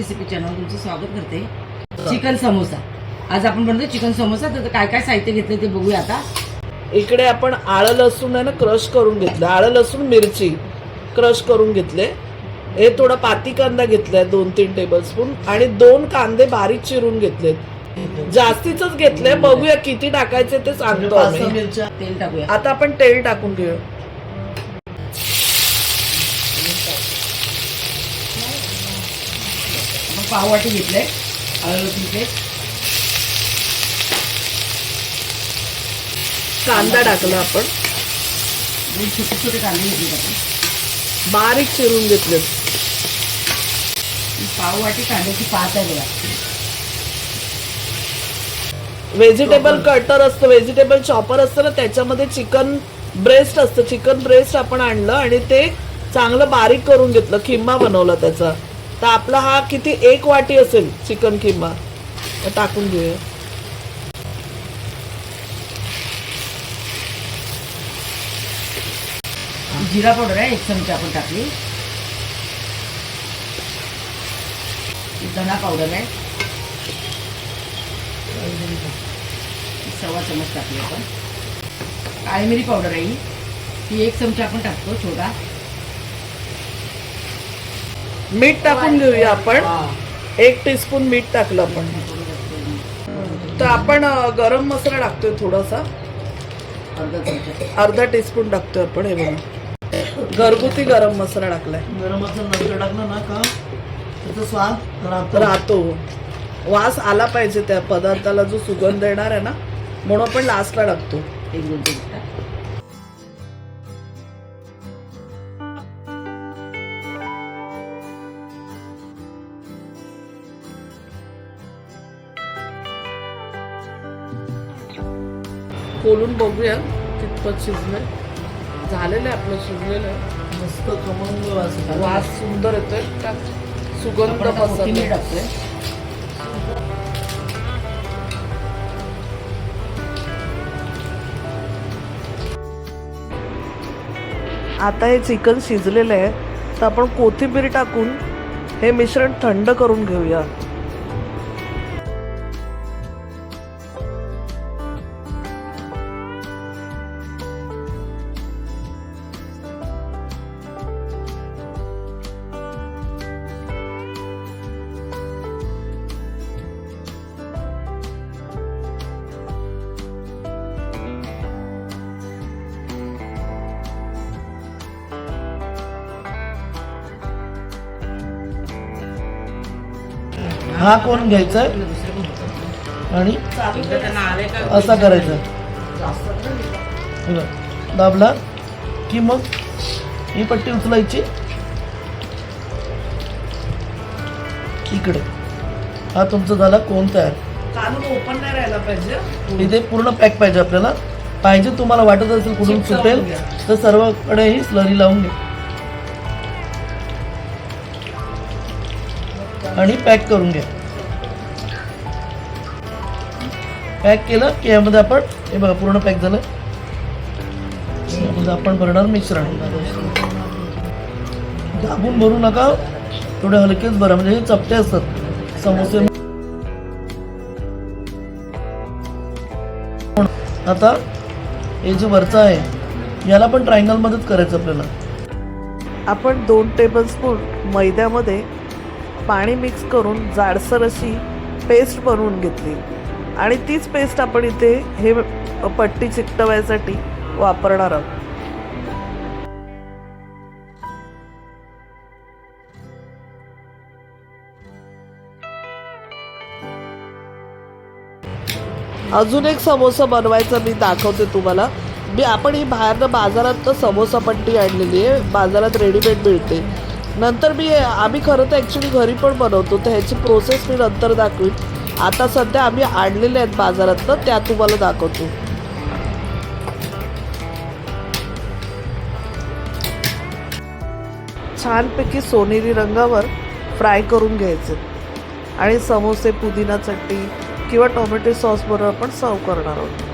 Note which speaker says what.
Speaker 1: Recipe channel तुमचं स्वागत करते। चिकन समोसा आज आपण बनवतो चिकन समोसा। तर काय काय साहित्य घेतले ते बघूया आता।
Speaker 2: इकडे आपण आलं लसूण आहे ना क्रश करून घेतलं, आलं लसूण मिरची क्रश करून घेतले। हे थोडा पाती कांदा घेतलाय 2-3 टेबलस्पून आणि 2 कांदे बारीक चिरून घेतलेत। जास्तीच घेतलंय, बघूया किती टाकायचे ते सांगतो आम्ही।
Speaker 1: तेल टाकूया
Speaker 2: आता आपण तेल टाकून घेऊया।
Speaker 1: पाव वाटी घेतले आलं लसूण पेस्ट,
Speaker 2: कांदा टाकला आपण,
Speaker 1: 2 छोटे छोटे कांदे घेतले आपण
Speaker 2: बारीक चिरून घेतले।
Speaker 1: पाव वाटी कांद्याची पात आहे बघा।
Speaker 2: व्हेजिटेबल कटर असतं, व्हेजिटेबल चॉपर असतं ना, त्याच्यामध्ये चिकन ब्रेस्ट असतं। चिकन ब्रेस्ट आपण आणलं आणि ते चांगलं बारीक करून घेतलं, किम्मा बनवला त्याचा। तर आपला हा किती 1 वाटी असेल चिकन किम्मा, टाकून घेऊया।
Speaker 1: जिरा पावडर आहे 1 चमचा आपण टाकली। धना पावडर आहे 1.25 चमच टाकली आपण। काळी मिरी पावडर आहे ही 1 चमचा आपण टाकतो छोटा।
Speaker 2: मीठ टाकून घेऊया आपण, 1 टीस्पून मीठ टाकलं आपण। तर आपण गरम मसाला टाकतोय थोडासा, अर्धा टीस्पून टाकतोय आपण। हे बघा घरगुती गरम मसाला टाकलाय।
Speaker 3: गरम मसाला नंतर टाकला ना का त्याचा स्वाद
Speaker 2: राहतो, वास आला पाहिजे त्या पदार्थाला, जो सुगंध येणार आहे ना, म्हणून आपण लास्टला टाकतो।
Speaker 1: 1-2 चमचे
Speaker 2: खोलून बघूया कितपत शिजलंय। झालेलं आहे आपलं, शिजलेलं आहे
Speaker 3: मस्त खमंग वास येतो।
Speaker 2: वास सुंदर येतोय, सुगंध
Speaker 1: कोथिंबीर टाकतोय।
Speaker 2: आता हे चिकन शिजलेलं आहे, तर आपण कोथिंबीर टाकून हे मिश्रण थंड करून घेऊया।
Speaker 3: हा कोण घ्यायचा आणि असा करायचा, हे बघ, दाबला की मग ही पट्टी उचलायची इकडे। हा तुमचा झाला कोण तयार।
Speaker 2: कानून ओपन नाही राहायला पाहिजे,
Speaker 3: इथे पूर्ण पॅक पाहिजे आपल्याला। पाहिजे तुम्हाला वाटत असेल कुठून सुटेल तर सर्वकडे ही स्लरी लावून घ्या आणि पॅक करून घ्या। पॅक केलं की यामध्ये आपण, हे बघा पूर्ण पॅक झालं, यामध्ये आपण भरणार मिश्रण। दाबून भरू नका, थोडे हलकेच भरा, म्हणजे हे चपटे असतात समोसे। आता हे जे वरचं आहे याला पण ट्रायंगल मध्येच करायचं आपल्याला।
Speaker 2: आपण 2 टेबलस्पून मैद्यामध्ये पाणी मिक्स करून जाडसर अशी पेस्ट बनवून घेतली आणि तीच पेस्ट आपण इथे हे पट्टी चिकटवायसाठी वापरणार आहोत। अजून एक समोसा बनवायचा मी दाखवते तुम्हाला। आपण ही बाहेरनं बाजारात समोसा पट्टी आणलेली आहे, बाजारात रेडीमेड मिळते। नंतर आम्ही खरं तर ॲक्च्युली घरी पण बनवतो, तर ह्याची प्रोसेस मी नंतर दाखवीन। आता सध्या आम्ही आणलेले आहेत बाजारात, तर त्या तुम्हाला दाखवतो। छानपैकी सोनेरी रंगावर फ्राय करून घ्यायचे आणि समोसे पुदिना चटणी किंवा टोमॅटो सॉस बरोबर आपण सर्व करणार आहोत।